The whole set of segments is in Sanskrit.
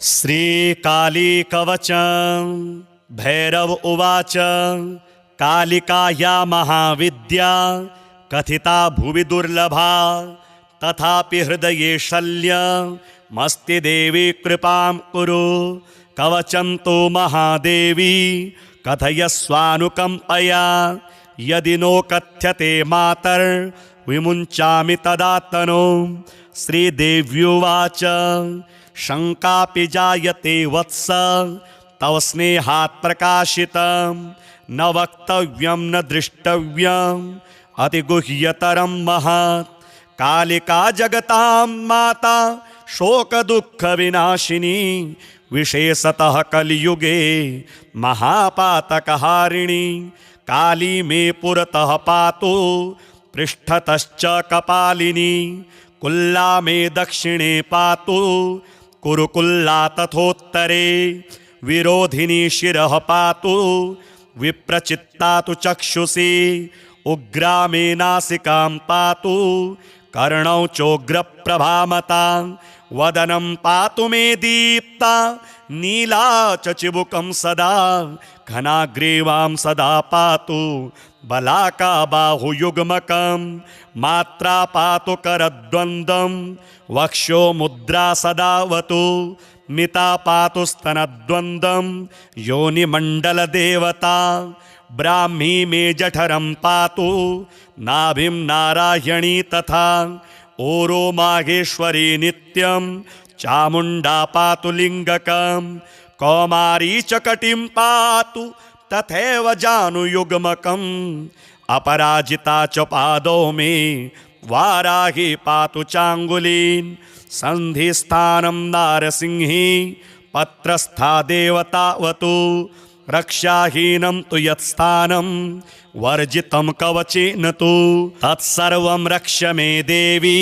श्रीकाली कवचं भैरव उवाच कालिकाया महाविद्या कथिता भुवि दुर्लभा तथापि हृदये शल्यमस्ति देवी कृपां कुरु कवचं तु महादेवी कथयस्वानुकम्पया यदि नो कथ्यते मातर्विमुञ्चामि तदात्तनो श्रीदेव्युवाच शङ्कापि जायते वत्स तव स्नेहात् प्रकाशितं न वक्तव्यं न दृष्टव्यम् अतिगुह्यतरं महत् कालिका जगतां माता शोकदुःखविनाशिनी विशेषतः कलियुगे महापातकहारिणी काली मे पुरतः पातु पृष्ठतश्च कपालिनी कुल्ला मे दक्षिणे पातु कुरुकुल्ला तथोत्तरे विरोधिनी शिरः पातु विप्रचित्ता तु चक्षुषी उग्रा मे नासिकां पातु कर्णौ चोग्रप्रभामता वदनं पातु मे दीप्ता नीला च चिबुकं सदा घनाग्रीवां सदा पातु बलाका बाहुयुग्मकं मात्रा पातु करद्वन्द्वं वक्षो मुद्रा सदावतु मिता पातु स्तनद्वन्द्वं योनिमण्डलदेवता ब्राह्मी मे जठरं पातु नाभिं नारायणी तथा ओरो माहेश्वरी नित्यं चामुण्डा पातु लिङ्गकं कौमारी च कटिं पातु तथैव जानुयुग्मकम् अपराजिता च पादौ मे वाराही पातु चाङ्गुलीन् सन्धिस्थानं नारसिंही पत्रस्था देवतावतु रक्षाहीनं तु यत्स्थानं वर्जितं कवचेन तु तत्सर्वं रक्ष मे देवी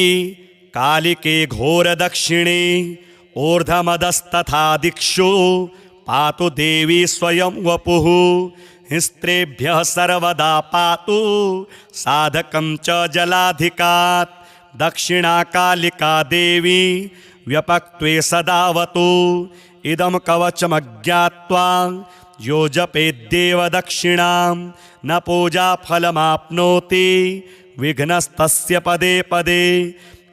कालिके घोरदक्षिणे ऊर्ध्वमदस्तथा दिक्षु पातु देवी स्वयं वपुः हिस्त्रेभ्यः सर्वदा पातु साधकं च जलाधिकात् दक्षिणा कालिका देवी व्यपक्त्वे सदावतु इदं कवचमज्ञात्वा यो जपेद्देव दक्षिणां न पूजाफलमाप्नोति विघ्नस्तस्य पदे पदे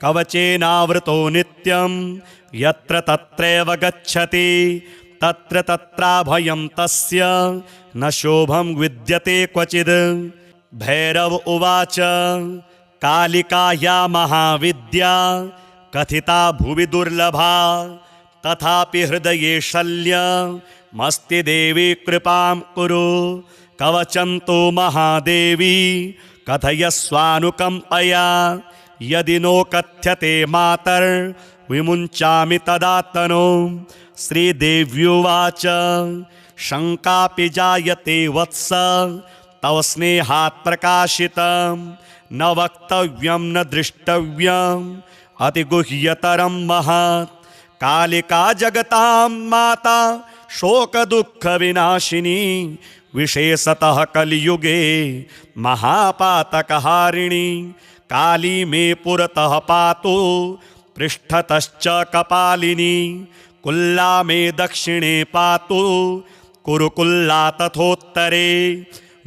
कवचेनावृतो नित्यं यत्र तत्रैव गच्छति तत्र तत्राभयं तस्य न शोभं विद्यते क्वचिद् भैरव उवाच कालिकाया महाविद्या कथिता भुवि दुर्लभा तथापि हृदये शल्यमस्ति देवी कृपां कुरु कवचं तु महादेवी कथयस्वानुकम्पया यदि नो कथ्यते मातर्विमुञ्चामि तदात्तनो श्रीदेव्युवाच शङ्कापि जायते वत्स तव स्नेहात् प्रकाशितं न वक्तव्यं न दृष्टव्यम् अतिगुह्यतरं महत् कालिका जगतां माता शोकदुःखविनाशिनी विशेषतः कलियुगे महापातकहारिणी काली मे पुरतः पातु पृष्ठतश्च कपालिनी कुल्ला मे दक्षिणे पातु कुरुकुल्ला तथोत्तरे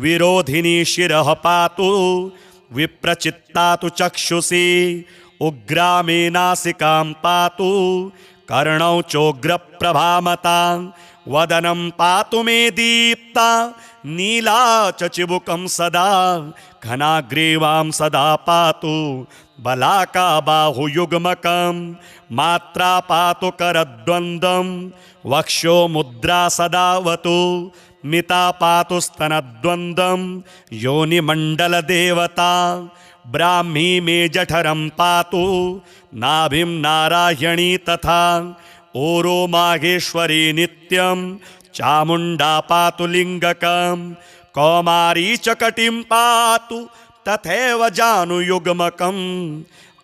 विरोधिनी शिरः पातु विप्रचित्ता तु चक्षुषी उग्रा मे नासिकां पातु कर्णौ चोग्रप्रभामता वदनं पातु मे दीप्ता नीला च चिबुकं सदा घनाग्रीवां सदा पातु बलाका बाहुयुग्मकं मात्रा पातु करद्वन्द्वं वक्षो मुद्रा सदावतु मिता पातु स्तनद्वन्द्वं योनिमण्डलदेवता ब्राह्मी मे जठरं पातु नाभिं नारायणी तथा ओरो माहेश्वरी नित्यं चामुण्डा पातु लिङ्गकं कौमारी च कटिं पातु तथैव जानुयुग्मकम्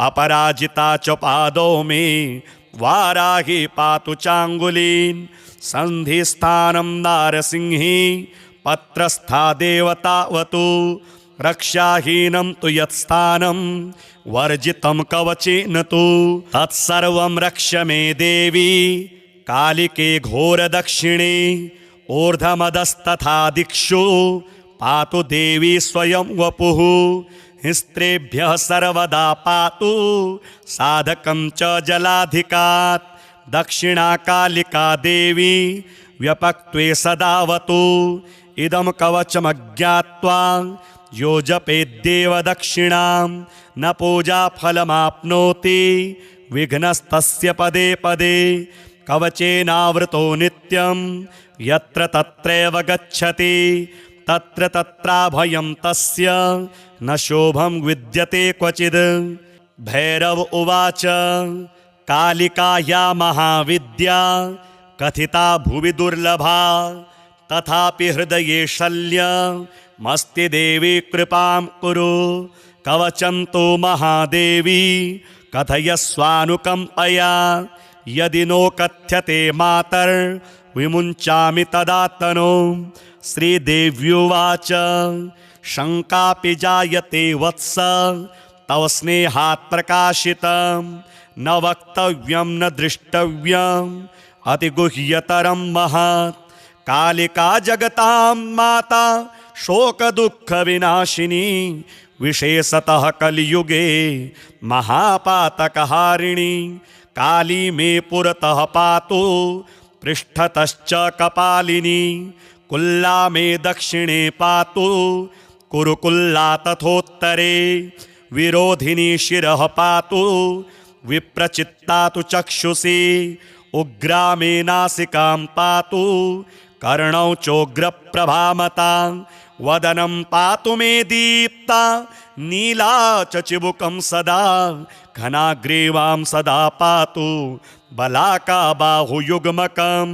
अपराजिता च पादौ मे वाराही पातु चाङ्गुलीन् सन्धिस्थानं नारसिंही पत्रस्था देवतावतु रक्षाहीनं तु यत्स्थानं वर्जितं कवचेन तु तत्सर्वं रक्ष मे देवी कालिके घोरदक्षिणे ऊर्ध्वमदस्तथा दिक्षु पातु देवी स्वयं वपुः स्त्रीभ्यः सर्वदा पातु साधकं च जलाधिकात् दक्षिणा कालिका देवी व्यपक्त्वे सदावतु इदं कवचमज्ञात्वा यो जपेद्देव दक्षिणां न पूजाफलमाप्नोति विघ्नस्तस्य पदे पदे कवचेनावृतो नित्यं यत्र तत्रैव गच्छति तत्र तत्राभयं तस्य न शोभं विद्यते क्वचिद्। भैरव उवाच कालिकाया महाविद्या कथिता भुवि दुर्लभा तथापि हृदये शल्यमस्ति देवी कृपां कुरु कवचं तु महादेवी कथयस्वानुकम्पया यदि नो कथ्यते मातर्विमुञ्चामि तदा तनु। श्रीदेव्युवाच शङ्कापि जायते वत्स तव स्नेहात् प्रकाशितं न वक्तव्यं न दृष्टव्यम् अतिगुह्यतरं महत् कालिका जगतां माता शोकदुःखविनाशिनी विशेषतः कलियुगे महापातकहारिणी काली मे पुरतः पातु पृष्ठतश्च कपालिनी कुल्ला मे दक्षिणे पातु कुरुकुल्ला तथोत्तरे विरोधिनी शिरः पातु विप्रचित्ता तु चक्षुषी उग्रा मे नासिकां पातु कर्णौ चोग्रप्रभामता वदनं पातु मे दीप्ता नीला च चिबुकं सदा घनाग्रीवां सदा पातु बलाका बाहुयुग्मकं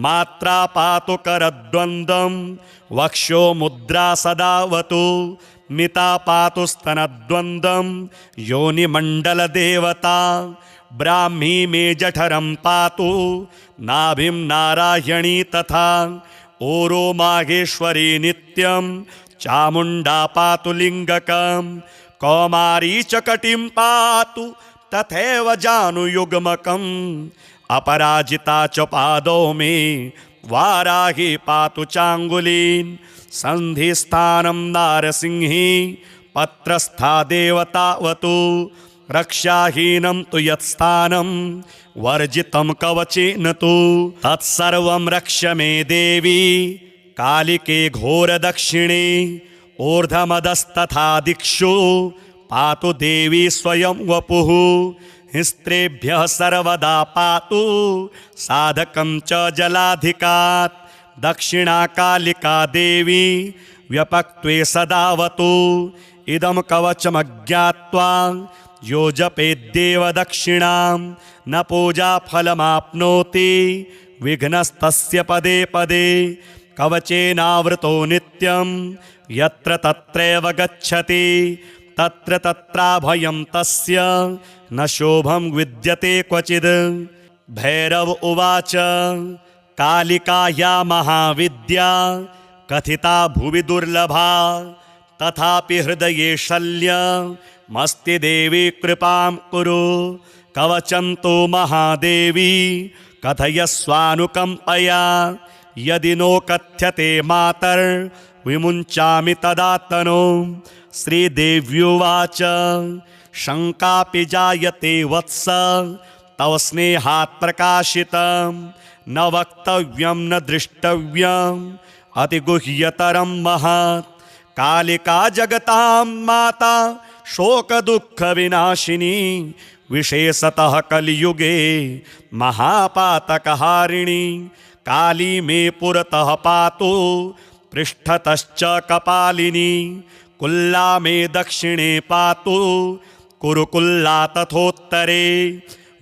मात्रा पातु करद्वन्द्वं वक्षो मुद्रा सदावतु मिता पातु स्तनद्वन्द्वं योनिमण्डलदेवता ब्राह्मी मे जठरं पातु नाभिं नारायणी तथा ओरो माहेश्वरी नित्यं चामुण्डा पातु लिङ्गकं कौमारी च कटिं पातु तथैव जानुयुग्मकम् अपराजिता च पादौ मे वाराही पातु चाङ्गुलीन् सन्धिस्थानं नारसिंही पत्रस्था देवतावतु रक्षाहीनं तु यत्स्थानं वर्जितं कवचेन तु तत्सर्वं रक्ष मे देवी कालिके घोरदक्षिणे ऊर्ध्वमदस्तथा दिक्षु पातु देवी स्वयं वपुः स्त्रीभ्यः सर्वदा पातु साधकं च जलाधिकात् दक्षिणा कालिका देवी व्यपक्त्वे सदावतु इदं कवचमज्ञात्वा यो जपेद्देव दक्षिणां न पूजाफलमाप्नोति विघ्नस्तस्य पदे पदे कवचेनावृतो नित्यं यत्र तत्रैव गच्छति तत्र तत्राभयं तस्य न शोभं विद्यते क्वचिद्। भैरव उवाच कालिकाया महाविद्या कथिता भुवि दुर्लभा तथापि हृदये शल्यमस्ति देवी कृपां कुरु कवचं तु महादेवी कथयस्वानुकम्पया यदि नो कथ्यते मातर्विमुञ्चामि तदा तनु। श्रीदेव्युवाच शङ्कापि जायते वत्स तव स्नेहात् प्रकाशितं न वक्तव्यं न दृष्टव्यम् अतिगुह्यतरं महत् कालिका जगतां माता शोकदुःखविनाशिनी विशेषतः कलियुगे महापातकहारिणी काली मे पुरतः पातु पृष्ठतश्च कपालिनी कुल्ला मे दक्षिणे पातु कुरुकुल्ला तथोत्तरे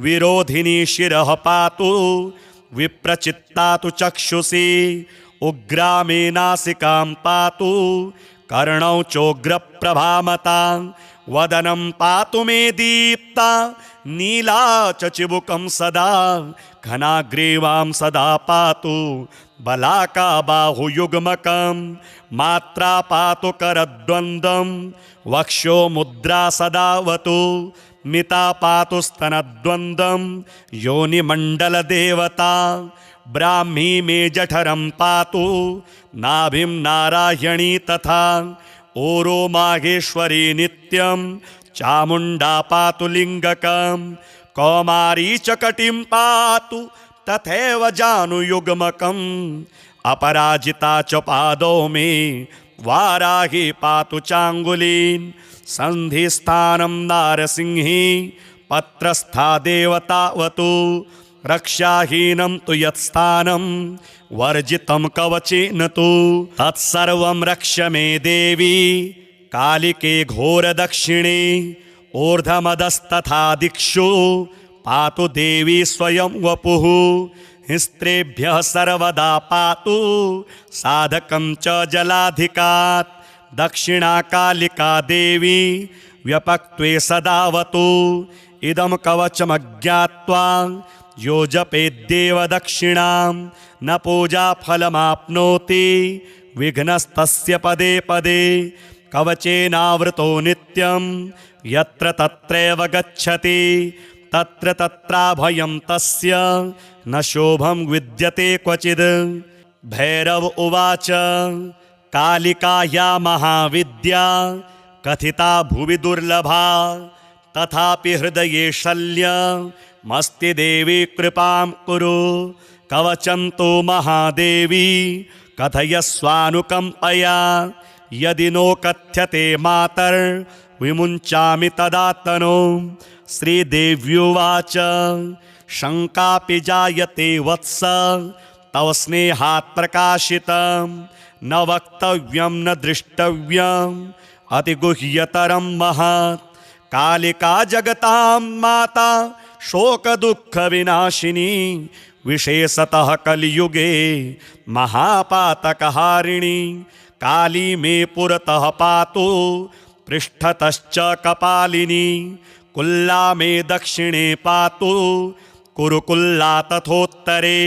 विरोधिनी शिरः पातु विप्रचित्ता तु चक्षुषी उग्रा मे नासिकां पातु कर्णौ चोग्रप्रभामता वदनं पातु मे दीप्ता नीला च चिबुकं सदा घनाग्रीवां सदा पातु बलाका बाहुयुग्मकं मात्रा पातु करद्वन्द्वं वक्षो मुद्रा सदावतु मिता पातु स्तनद्वन्द्वं योनिमण्डलदेवता ब्राह्मी मे जठरं पातु नाभिं नारायणी तथा ओरो माहेश्वरी नित्यं चामुण्डा पातु लिङ्गकं कौमारी च कटिं पातु तथैव जानुयुग्मकम् अपराजिता च पादौ मे वाराही पातु चाङ्गुलीन् सन्धिस्थानं नारसिंही पत्रस्था देवतावतु रक्षाहीनं तु यत्स्थानं वर्जितं कवचेन तु तत्सर्वं रक्ष मे देवी कालिके घोरदक्षिणे ऊर्ध्वमदस्तथा दिक्षु पातु देवी स्वयं वपुः हिस्त्रेभ्यः सर्वदा पातु साधकं च जलाधिकात् दक्षिणा कालिका देवी व्यपक्त्वे सदावतु इदं कवचमज्ञात्वा यो जपेद्देव दक्षिणां न पूजाफलमाप्नोति विघ्नस्तस्य पदे पदे कवचेनावृतो नित्यं यत्र तत्रैव गच्छति तत्र तत्राभयं तस्य न शोभं विद्यते क्वचिद्। भैरव उवाच कालिकाया महाविद्या कथिता भुवि दुर्लभा तथापि हृदये शल्यमस्ति देवी कृपां कुरु कवचं तु महादेवी कथयस्वानुकम्पया यदि नो कथ्यते मातर्विमुञ्चामि तदा तनु। श्रीदेव्युवाच शङ्कापि जायते वत्स तव स्नेहात् प्रकाशितं न वक्तव्यं न द्रष्टव्यम् अतिगुह्यतरं महत् कालिका जगतां माता शोकदुःखविनाशिनी विशेषतः कलियुगे महापातकहारिणी काली मे पुरतः पातु पृष्ठतश्च कपालिनी कुल्ला मे दक्षिणे पातु कुरुकुल्ला तथोत्तरे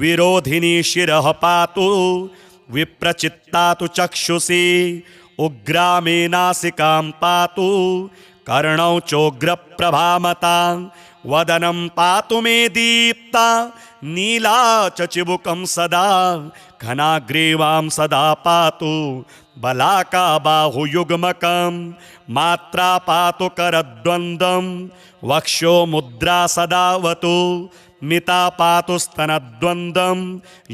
विरोधिनी शिरः पातु विप्रचित्ता तु चक्षुषी उग्रा मे नासिकां पातु कर्णौ चोग्रप्रभामता वदनं पातु मे दीप्ता नीला च चिबुकं सदा घनाग्रीवां सदा पातु बलाका बाहुयुग्मकं मात्रा पातु करद्वन्द्वं वक्षो मुद्रा सदावतु मिता पातु स्तनद्वन्द्वं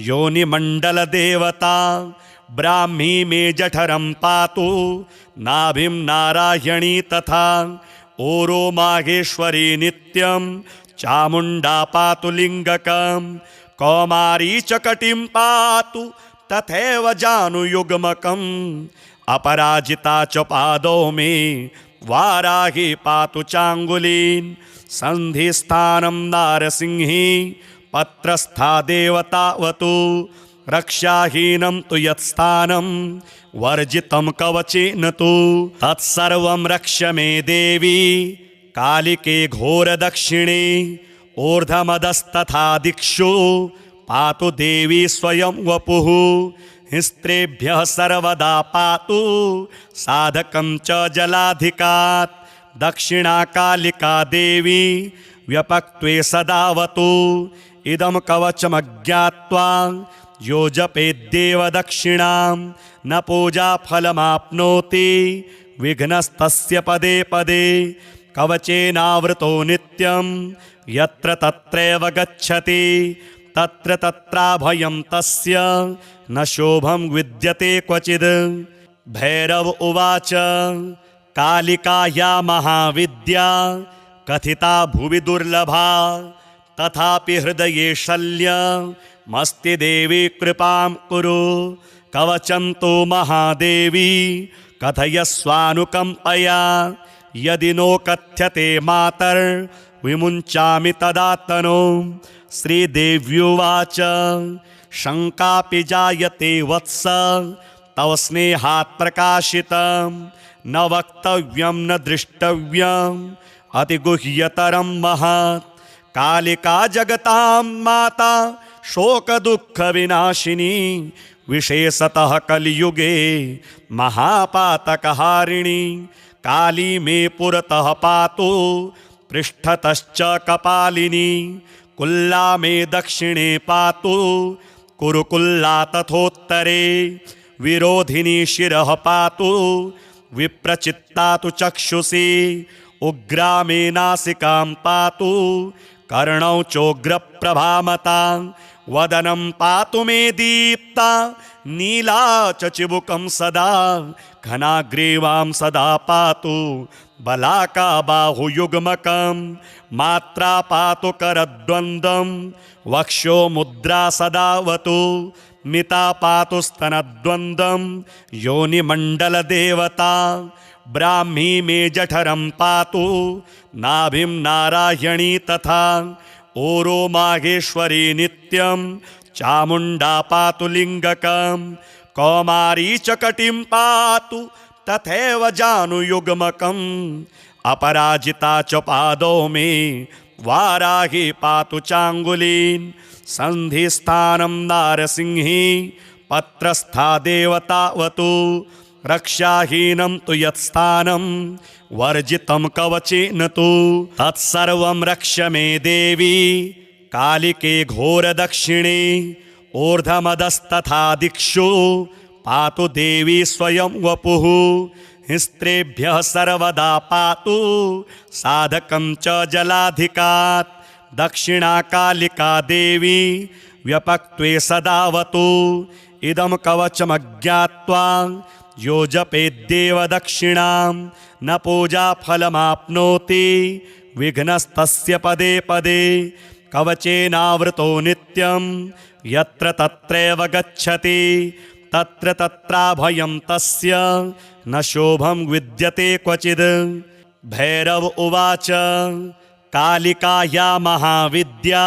योनिमण्डलदेवता ब्राह्मी मे जठरं पातु नाभिं नारायणी तथा ओरो माहेश्वरी नित्यं चामुण्डा पातु लिङ्गकं कौमारी च कटिं पातु तथैव जानुयुग्मकम् अपराजिता च पादौ मे वाराही पातु चाङ्गुलीन् सन्धिस्थानं नारसिंही पत्रस्था देवतावतु रक्षाहीनं तु यत्स्थानं वर्जितं कवचेन तु तत्सर्वं रक्ष मे देवी कालिके घोरदक्षिणे ऊर्ध्वमदस्तथा दिक्षु पातु देवी स्वयं वपुः हिस्त्रेभ्यः सर्वदा पातु साधकं च जलाधिकात् दक्षिणा कालिका देवी व्यपक्त्वे सदावतु इदं कवचमज्ञात्वा यो जपेद्देव दक्षिणां न पूजाफलमाप्नोति विघ्नस्तस्य पदे पदे कवचेनावृतो नित्यं यत्र तत्रैव गच्छति तत्र तत्राभयं तस्य न शोभं विद्यते क्वचिद्। भैरव उवाच कालिकाया महाविद्या कथिता भुवि दुर्लभा तथापि हृदये शल्यमस्ति देवी कृपां कुरु कवचं तु महादेवी कथयस्वानुकम्पया यदि नो कथ्यते मातर्विमुञ्चामि तदा तनु। श्रीदेव्युवाच शङ्कापि जायते वत्स तव स्नेहात् प्रकाशितं न वक्तव्यं न द्रष्टव्यम् अतिगुह्यतरं महत् कालिका जगतां माता शोकदुःखविनाशिनी विशेषतः कलियुगे महापातकहारिणी काली मे पुरतः पातु पृष्ठतश्च कपालिनी कुल्ला मे दक्षिणे पातु कुरुकुल्ला तथोत्तरे विरोधिनी शिरः पातु विप्रचित्ता तु चक्षुषी उग्रा मे नासिकां पातु कर्णौ चोग्रप्रभामता वदनं पातु मे दीप्ता नीला च चिबुकं सदा घनाग्रीवां सदा पातु बलाका बाहुयुग्मकं मात्रा पातु करद्वन्द्वं वक्षो मुद्रा सदावतु मिता पातु स्तनद्वन्द्वं योनिमण्डलदेवता ब्राह्मी मे जठरं पातु नाभिं नारायणी तथा ओरो माहेश्वरी नित्यं चामुण्डा पातु लिङ्गकं कौमारी च कटिं पातु तथैव जानुयुग्मकम् अपराजिता च पादौ मे वाराही पातु चाङ्गुलीन् सन्धिस्थानं नारसिंही पत्रस्था देवतावतु रक्षाहीनं तु यत्स्थानं वर्जितं कवचेन तु तत्सर्वं रक्ष मे देवी कालिके घोरदक्षिणे ऊर्ध्वमदस्तथा दिक्षु पातु देवी स्वयं वपुः स्त्रेभ्यः सर्वदा पातु साधकं च जलाधिकात् दक्षिणा कालिका देवी व्यपक्त्वे सदावतु इदं कवचमज्ञात्वा यो जपेद्देव दक्षिणां न पूजाफलमाप्नोति विघ्नस्तस्य पदे पदे कवचेनावृतो नित्यं यत्र तत्रैव गच्छति तत्र तत्राभयं तस्य न शोभं विद्यते क्वचिद्। भैरव उवाच कालिकाया महाविद्या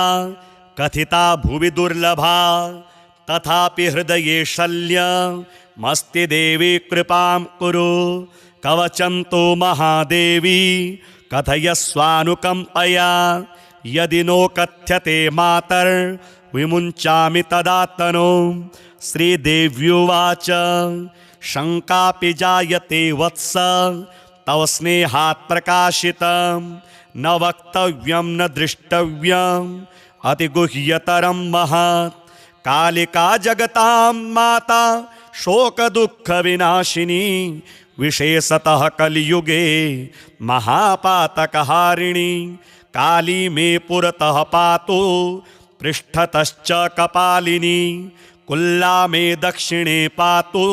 कथिता भुवि दुर्लभा तथापि हृदये शल्यमस्ति देवी कृपां कुरु कवचं तु महादेवी कथयस्वानुकम्पया यदि नो कथ्यते मातर्विमुञ्चामि तदातनो। श्रीदेव्युवाच शङ्कापि जायते वत्स तव स्नेहात् प्रकाशितं न वक्तव्यं न दृष्टव्यम् अतिगुह्यतरं महत् कालिका जगतां माता शोकदुःखविनाशिनी विशेषतः कलियुगे महापातकहारिणी काली मे पुरतः पातु पृष्ठतश्च कपालिनी कुल्ला मे दक्षिणे पातु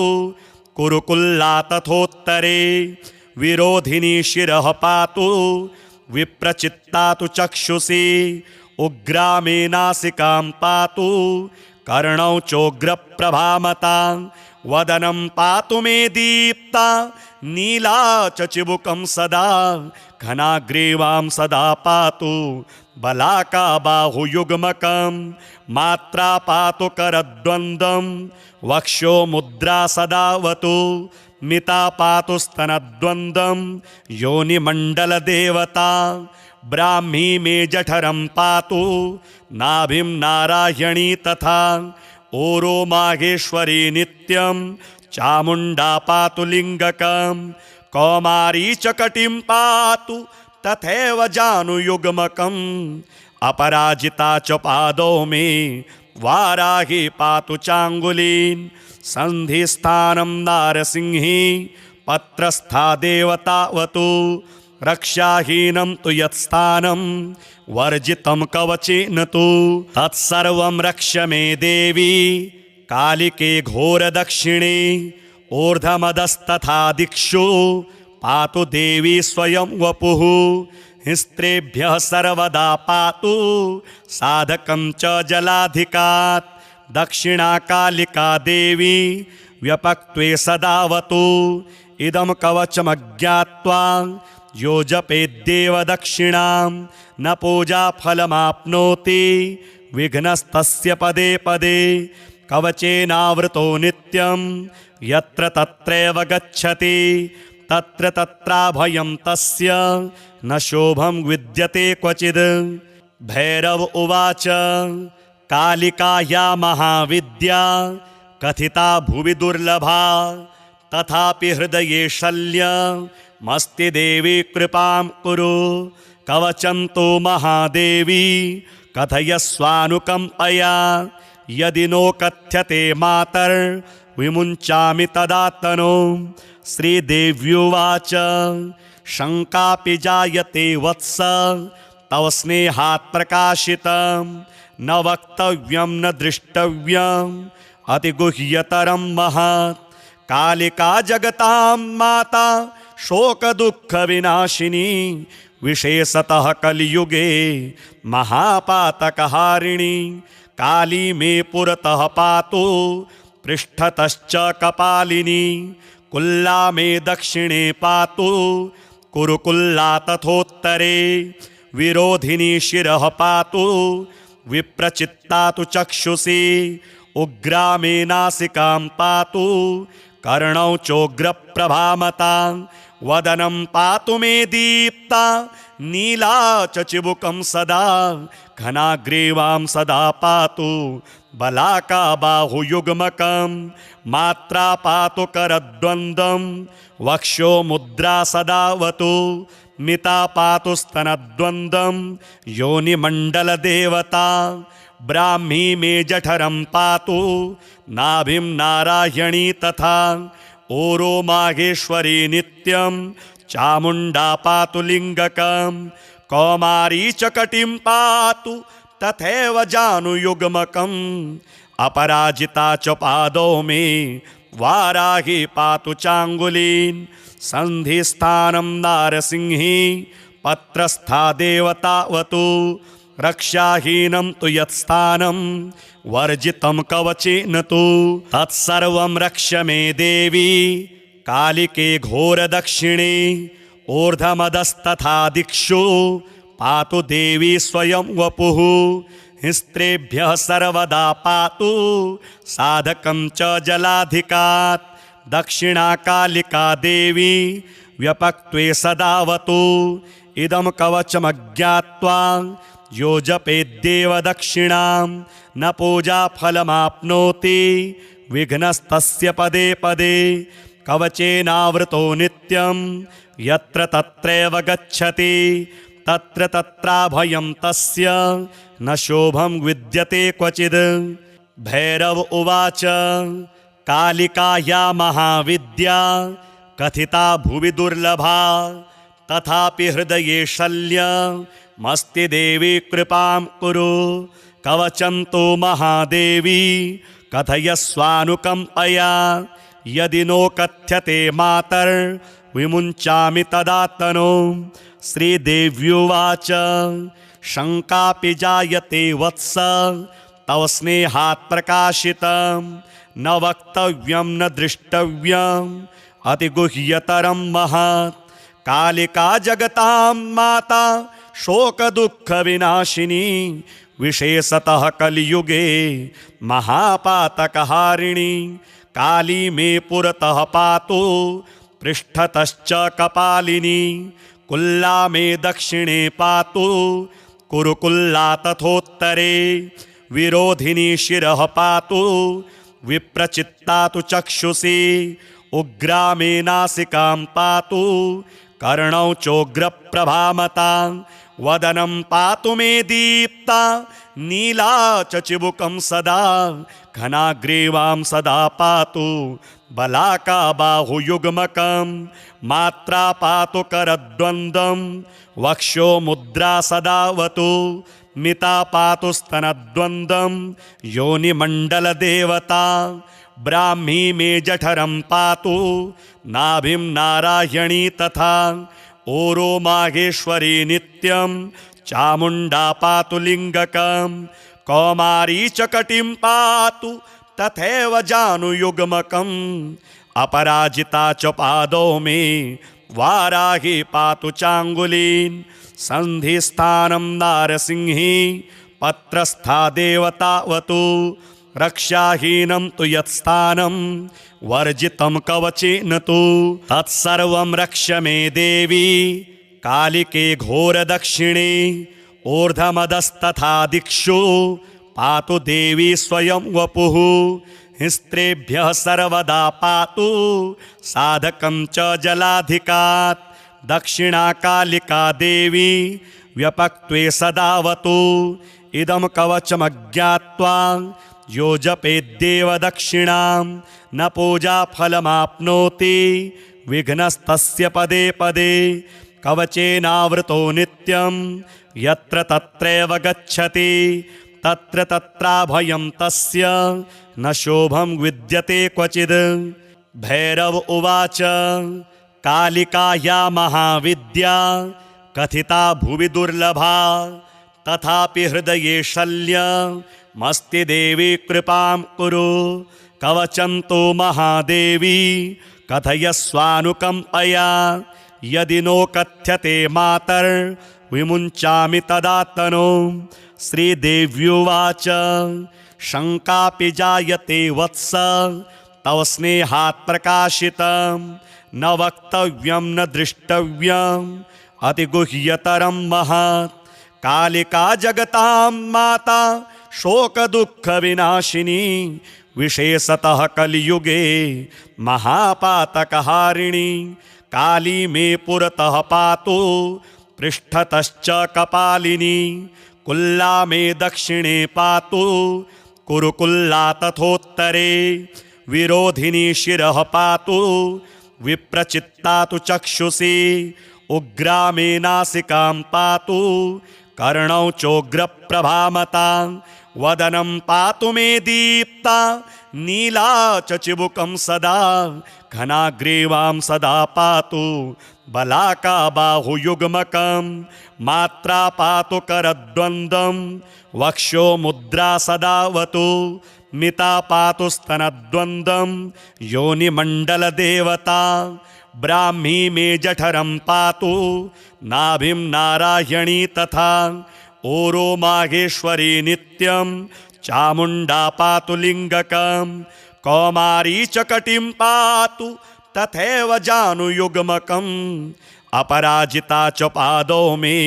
कुरुकुल्ला तथोत्तरे विरोधिनी शिरः पातु विप्रचित्ता तु चक्षुषी उग्रा मे नासिकां पातु कर्णौ चोग्रप्रभामता वदनं पातु मे दीप्ता नीला च चिबुकं सदा घनाग्रीवां सदा पातु बलाका बाहुयुग्मकं मात्रा पातु करद्वन्द्वं वक्षो मुद्रा सदावतु मिता पातु स्तनद्वन्द्वं योनिमण्डलदेवता ब्राह्मी मे जठरं पातु नाभिं नारायणी तथा ओरो माहेश्वरी नित्यं चामुण्डा पातु लिङ्गकं कौमारी च कटिं पातु तथैव जानुयुग्मकम् अपराजिता च पादौ मे वाराही पातु चाङ्गुलीन् सन्धिस्थानं नारसिंही पत्रस्था देवतावतु रक्षाहीनं तु यत्स्थानं वर्जितं कवचेन तु तत्सर्वं रक्ष मे देवी कालिके घोरदक्षिणे ऊर्ध्वमदस्तथा दिक्षु पातु देवी स्वयं वपुः स्त्रेभ्यः सर्वदा पातु साधकं च जलाधिकात् दक्षिणा कालिका देवी व्यपक्त्वे सदावतु इदं कवचमज्ञात्वा यो जपेद्देव दक्षिणां न पूजाफलमाप्नोति विघ्नस्तस्य पदे पदे कवचेनावृतो नित्यं यत्र तत्रैव गच्छति तत्र तत्राभयं तस्य न शोभं विद्यते क्वचिद्। भैरव उवाच कालिकाया महाविद्या कथिता भुवि दुर्लभा तथापि हृदये शल्य मस्ति देवी कृपां कुरु कवचं तु महादेवी कथयस्वानुकम्पया यदि नो कथ्यते मातर्विमुञ्चामि तदात्तनो श्रीदेव्युवाच शङ्कापि जायते वत्स तव स्नेहात् प्रकाशितं न वक्तव्यं न दृष्टव्यम् अतिगुह्यतरं महत् कालिका जगतां माता शोकदुःखविनाशिनी विशेषतः कलियुगे महापातकहारिणी काली मे पुरतः पातु पृष्ठतश्च कपालिनी कुल्ला मे दक्षिणे पातु कुरुकुल्ला तथोत्तरे विरोधिनी शिरः पातु विप्रचित्ता तु चक्षुषी उग्रा मे नासिकां पातु कर्णौ चोग्रप्रभामता वदनं पातु मे दीप्ता नीला च चिबुकं सदा घनाग्रीवां सदा पातु बलाका बाहुयुग्मकं मात्रा पातु करद्वन्द्वं वक्षो मुद्रा सदावतु मिता पातु स्तनद्वन्द्वं योनिमण्डलदेवता ब्राह्मी मे जठरं पातु नाभिं नारायणी तथा ओरो माहेश्वरी नित्यं चामुण्डा पातु लिङ्गकं कौमारी च कटिं पातु तथैव जानुयुग्मकम् अपराजिता च पादौ मे वाराही पातु चाङ्गुलीन् सन्धिस्थानं नारसिंही पत्रस्था देवतावतु रक्षाहीनं तु यत्स्थानं वर्जितं कवचेन तु तत्सर्वं रक्ष मे देवी कालिके घोरदक्षिणे ऊर्ध्वमदस्तथा दिक्षु पातु देवी स्वयं वपुः हिस्त्रेभ्यः सर्वदा पातु साधकं च जलाधिकात् दक्षिणा कालिका देवी व्यपक्त्वे सदावतु इदं कवचमज्ञात्वा यो जपेद्देव दक्षिणां न पूजाफलमाप्नोति विघ्नस्तस्य पदे पदे कवचेनावृतो नित्यं यत्र तत्रैव गच्छति तत्र तत्राभयं तस्य न शोभं विद्यते क्वचिद् भैरव उवाच कालिकाया महाविद्या कथिता भुवि दुर्लभा तथापि हृदये शल्यमस्ति देवी कृपां कुरु कवचं तु महादेवी कथयस्वानुकम्पया यदि नो कथ्यते मातर्विमुञ्चामि तदात्तनो श्रीदेव्युवाच शङ्कापि जायते वत्स तव स्नेहात् प्रकाशितं न वक्तव्यं न दृष्टव्यम् अतिगुह्यतरं महत् कालिका जगतां माता शोकदुःखविनाशिनी विशेषतः कलियुगे महापातकहारिणी काली मे पुरतः पातु पृष्ठतश्च कपालिनी कुल्ला मे दक्षिणे पातु कुरुकुल्ला तथोत्तरे विरोधिनी शिरः पातु विप्रचित्ता तु चक्षुषी उग्रा मे नासिकां पातु कर्णौ चोग्रप्रभामता वदनं पातु मे दीप्ता नीला च चिबुकं सदा घनाग्रीवां सदा पातु बलाका बाहुयुग्मकं मात्रा पातु करद्वन्द्वं वक्षो मुद्रा सदावतु मिता पातु स्तनद्वन्द्वं योनिमण्डलदेवता ब्राह्मी मे जठरं पातु नाभिं नारायणी तथा ओरो माहेश्वरी नित्यं चामुण्डा पातु लिङ्गकं कौमारी च कटिं पातु तथैव जानुयुग्मकम् अपराजिता च पादौ मे वाराही पातु चाङ्गुलीन् सन्धिस्थानं नारसिंही पत्रस्था देवतावतु रक्षाहीनं तु यत्स्थानं वर्जितं कवचेन तु तत्सर्वं रक्ष मे देवी कालिके घोरदक्षिणे ऊर्ध्वमदस्तथा दिक्षु पातु देवी स्वयं वपुः हिस्त्रेभ्यः सर्वदा पातु साधकं च जलाधिकात् दक्षिणा कालिका देवी व्यपक्त्वे सदावतु इदं कवचमज्ञात्वा यो जपेद्देव दक्षिणां न पूजाफलमाप्नोति विघ्नस्तस्य पदे पदे कवचेनावृतो नित्यं यत्र तत्रैव गच्छति तत्र तत्राभयं तस्य न शोभं विद्यते क्वचिद्। भैरव उवाच कालिकाया महाविद्या कथिता भुवि दुर्लभा तथापि हृदये शल्यमस्ति देवी कृपां कुरु। कवचं तु महादेवी कथयस्वानुकम्पया यदि नो कथ्यते मातर्विमुञ्चामि तदातनो। श्रीदेव्युवाच शङ्कापि जायते वत्स तव स्नेहात् प्रकाशितं न वक्तव्यं न दृष्टव्यम् अतिगुह्यतरं महत्। कालिका जगतां माता शोकदुःखविनाशिनी विशेषतः कलियुगे महापातकहारिणी। काली मे पुरतः पातु पृष्ठतश्च कपालिनी कुल्ला मे दक्षिणे पातु कुरुकुल्ला तथोत्तरे विरोधिनी शिरः पातु विप्रचित्ता तु चक्षुषी उग्रा मे नासिकां पातु कर्णौ चोग्रप्रभामता वदनं पातु मे दीप्ता नीला च चिबुकं सदा घनाग्रीवां सदा पातु बलाका बाहुयुग्मकं मात्रा पातु करद्वन्द्वं वक्षो मुद्रा सदावतु मिता पातु स्तनद्वन्द्वं योनिमण्डलदेवता ब्राह्मी मे जठरं पातु नाभिं नारायणी तथा ओरो माहेश्वरी नित्यं चामुण्डा पातु लिङ्गकं कौमारी च कटिं पातु तथैव जानुयुग्मकम् अपराजिता च पादौ मे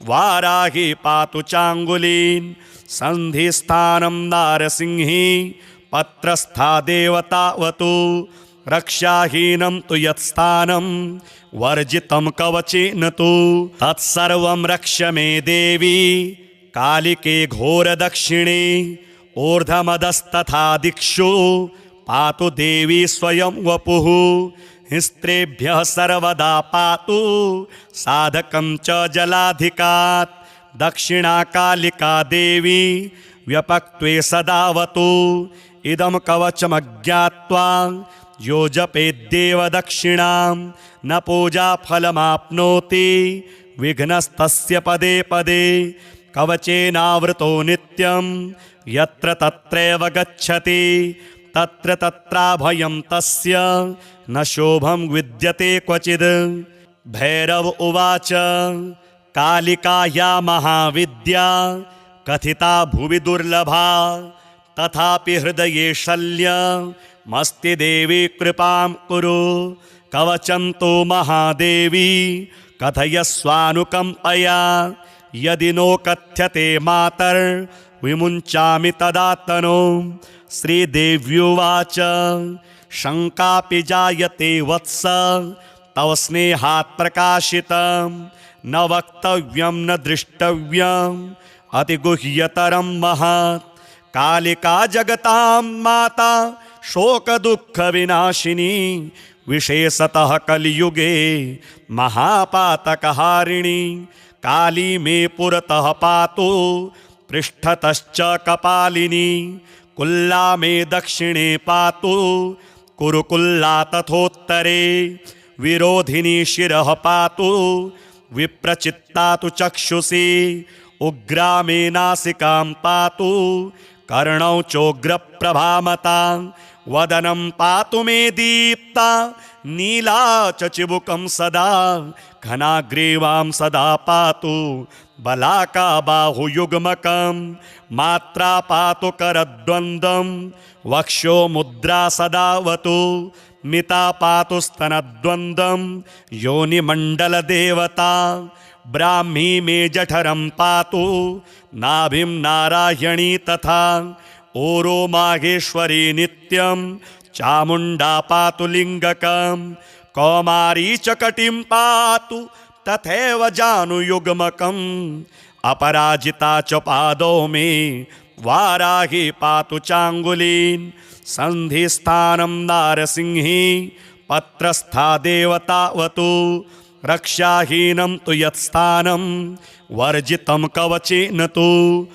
वाराही पातु चाङ्गुलीन् सन्धिस्थानं नारसिंही पत्रस्था देवतावतु रक्षाहीनं तु यत्स्थानं वर्जितं कवचेन तु तत्सर्वं रक्ष मे देवी कालिके घोरदक्षिणे ऊर्ध्वमदस्तथा दिक्षु पातु देवी स्वयं वपुः हिस्त्रेभ्यः सर्वदा पातु साधकं च जलाधिकात् दक्षिणा कालिका देवी व्यपक्त्वे सदावतु इदं कवचमज्ञात्वा यो जपेद्देव दक्षिणां न पूजाफलमाप्नोति विघ्नस्तस्य पदे पदे कवचेनावृतो नित्यं यत्र तत्रैव गच्छति तत्र तत्राभयं तस्य न शोभं विद्यते क्वचिद्। भैरव उवाच कालिकाया महाविद्या कथिता भुवि दुर्लभा तथापि हृदये शल्यमस्ति देवी कृपां कुरु। कवचं तु महादेवी कथयस्वानुकम्पया यदि नो कथ्यते मातर्विमुञ्चामि तदातनो। श्रीदेव्युवाच शङ्कापि जायते वत्स तव स्नेहात् प्रकाशितं न वक्तव्यं न दृष्टव्यम् अतिगुह्यतरं महत्। कालिका जगतां माता शोकदुःखविनाशिनी विशेषतः कलियुगे महापातकहारिणी। काली मे पुरतः पातु पृष्ठतश्च कपालिनी कुल्ला मे दक्षिणे पातु कुरुकुल्ला तथोत्तरे विरोधिनी शिरः पातु विप्रचित्ता तु चक्षुषी उग्रा मे नासिकां पातु कर्णौ चोग्रप्रभामता वदनं पातु मे दीप्ता नीला च चिबुकं सदा घनाग्रीवां सदा पातु बलाका बाहुयुग्मकं मात्रा पातु करद्वन्द्वं वक्षो मुद्रा सदावतु मिता पातु स्तनद्वन्द्वं योनिमण्डलदेवता ब्राह्मी मे जठरं पातु नाभिं नारायणी तथा ओरो माहेश्वरी नित्यं चामुण्डा पातु लिङ्गकं कौमारी च कटिं पातु तथैव जानुयुग्मकम् अपराजिता च पादौ मे वाराही पातु चाङ्गुलीन् सन्धिस्थानं नारसिंही पत्रस्था देवतावतु रक्षाहीनं तु यत्स्थानं वर्जितं कवचेन तु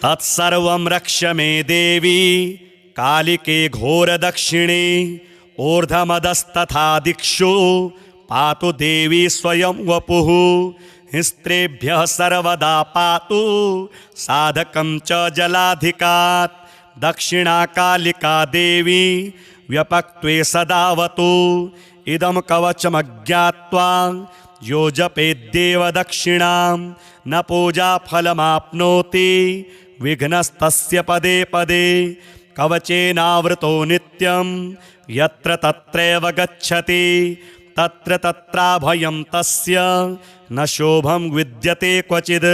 तत्सर्वं रक्ष मे देवी कालिके घोरदक्षिणे ऊर्ध्वमदस्तथा दिक्षु पातु देवी स्वयं वपुः हिस्त्रेभ्यः सर्वदा पातु साधकं च जलाधिकात् दक्षिणा कालिका देवी व्यपक्त्वे सदावतु इदं कवचमज्ञात्वा यो जपेद्देव दक्षिणां न पूजाफलमाप्नोति विघ्नस्तस्य पदे पदे कवचेनावृतो नित्यं यत्र तत्रैव गच्छति तत्र तत्राभयं तस्य न शोभं विद्यते क्वचिद्।